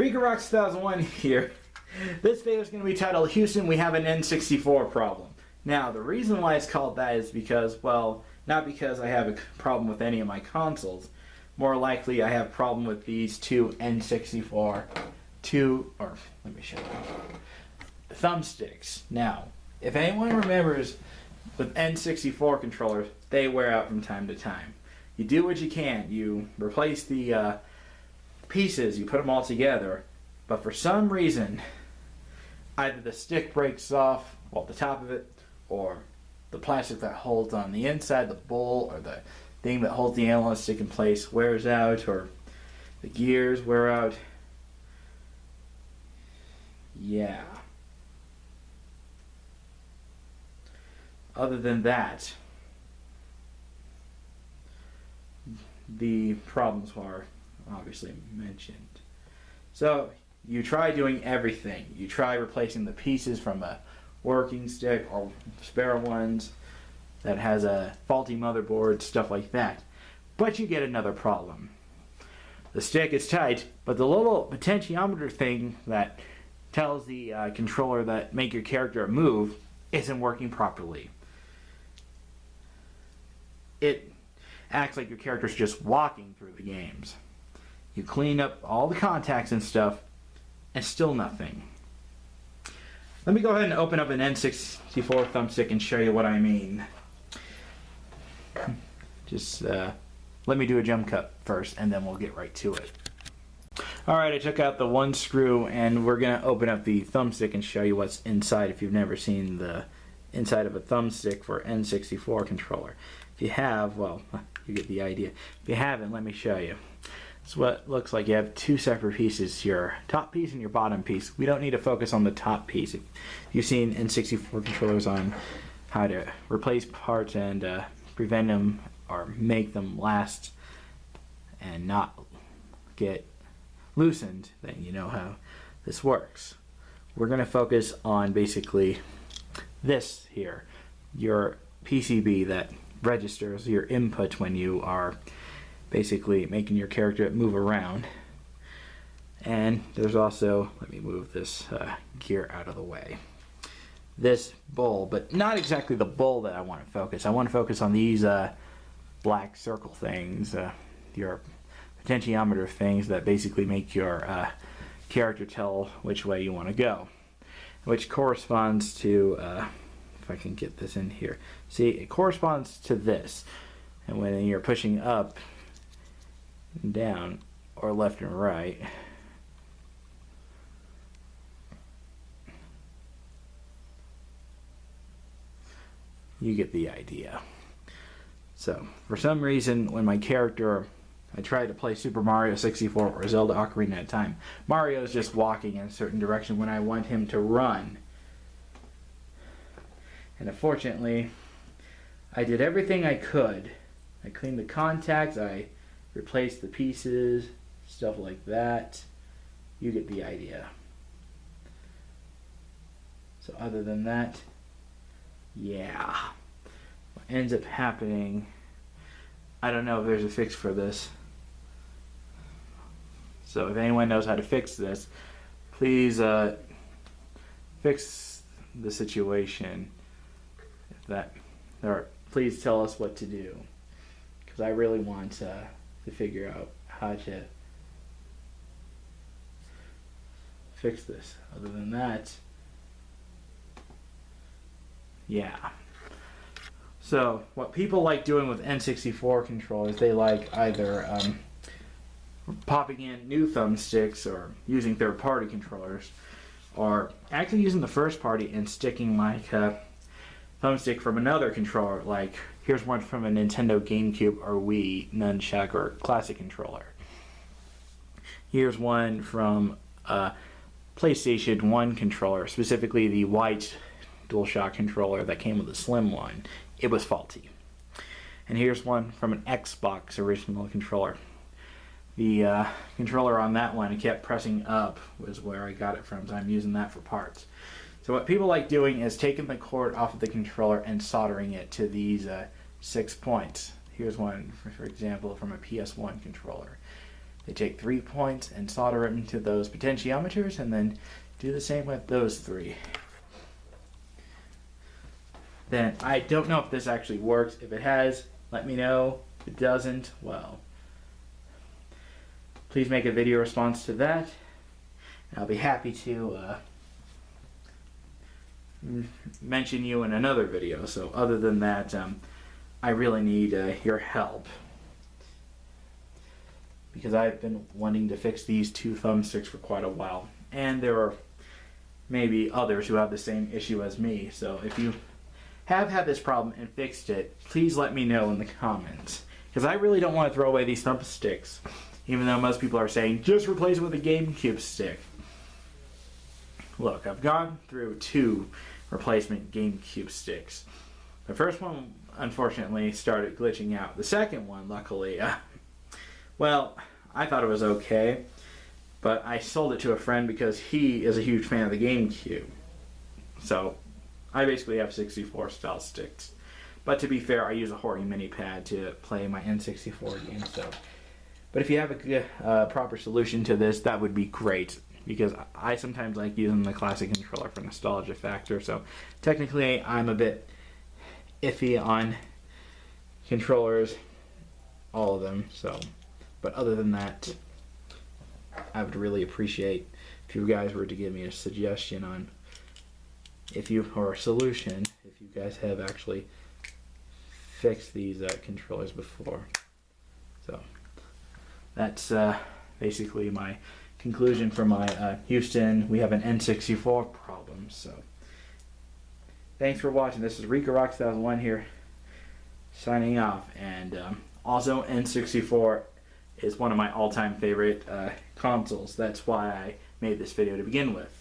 Rock 2001 here. This video is going to be titled, Houston, we have an N64 problem. Now, the reason why it's called that is because, well, not because I have a problem with any of my consoles. More likely, I have a problem with these two N64, let me show you, thumbsticks. Now, if anyone remembers, with N64 controllers, they wear out from time to time. You do what you can. You replace the pieces, you put them all together, but for some reason, either the stick breaks off, well, the top of it, or the plastic that holds on the inside, the bowl, or the thing that holds the analog stick in place wears out, or the gears wear out. Yeah. Other than that, the problems are obviously mentioned. So you try doing everything. You try replacing the pieces from a working stick or spare ones that has a faulty motherboard, stuff like that. But you get another problem. The stick is tight, but the little potentiometer thing that tells the controller that make your character move isn't working properly. It acts like your character's just walking through the games. You clean up all the contacts and stuff, and still nothing. Let me go ahead and open up an N64 thumbstick and show you what I mean. Just let me do a jump cut first, and then we'll get right to it. Alright, I took out the one screw, and we're going to open up the thumbstick and show you what's inside if you've never seen the inside of a thumbstick for N64 controller. If you have, well, you get the idea. If you haven't, let me show you. It's what it looks like. You have two separate pieces, your top piece and your bottom piece. We don't need to focus on the top piece. If you've seen N64 controllers on how to replace parts and prevent them or make them last and not get loosened, then you know how this works. We're going to focus on basically this here, your PCB that registers your input when you are basically making your character move around. And there's also, let me move this gear out of the way, this bowl, but not exactly the bowl that I want to focus. I want to focus on these black circle things, your potentiometer things that basically make your character tell which way you want to go, which corresponds to, if I can get this in here, see, it corresponds to this. And when you're pushing up and down, or left and right, you get the idea. So, for some reason, when my character, I try to play Super Mario 64 or Zelda Ocarina of Time, Mario's just walking in a certain direction when I want him to run. And unfortunately, I did everything I could. I cleaned the contacts, I replaced the pieces, stuff like that. You get the idea. So other than that, yeah. What ends up happening, I don't know if there's a fix for this. So if anyone knows how to fix this, please fix the situation. If that, or please tell us what to do, because I really want to figure out how to fix this. Other than that, yeah. So what people like doing with N64 controllers, they like either popping in new thumbsticks or using third-party controllers, or actually using the first party and sticking like a thumbstick from another controller. Like here's one from a Nintendo GameCube or Wii nunchuck or classic controller. Here's one from a PlayStation 1 controller, specifically the white DualShock controller that came with a slim one. It was faulty. And here's one from an Xbox original controller. The controller on that one, I kept pressing up, was where I got it from, so I'm using that for parts. So what people like doing is taking the cord off of the controller and soldering it to these 6 points. Here's one, for example, from a PS1 controller. They take 3 points and solder it into those potentiometers, and then do the same with those 3. Then I don't know if this actually works. If it has, let me know. If it doesn't, well, please make a video response to that. And I'll be happy to mention you in another video. So other than that, I really need your help, because I've been wanting to fix these 2 thumbsticks for quite a while, and there are maybe others who have the same issue as me. So if you have had this problem and fixed it, please let me know in the comments, because I really don't want to throw away these thumbsticks, even though most people are saying just replace it with a GameCube stick. Look, I've gone through 2 replacement GameCube sticks. The first one unfortunately started glitching out. The second one, luckily, well, I thought it was okay, but I sold it to a friend because he is a huge fan of the GameCube. So I basically have 64 style sticks. But to be fair, I use a Hori mini pad to play my N64 games. So, but if you have a good, proper solution to this, that would be great, because I sometimes like using the classic controller for nostalgia factor. So technically, I'm a bit iffy on controllers, all of them. So, but other than that, I would really appreciate if you guys were to give me a suggestion on or a solution, if you guys have actually fixed these controllers before. So that's basically my conclusion for my Houston. We have an N64 problem. So thanks for watching. This is Rico Rock 2001 here, signing off. And also, N64 is one of my all-time favorite consoles. That's why I made this video to begin with.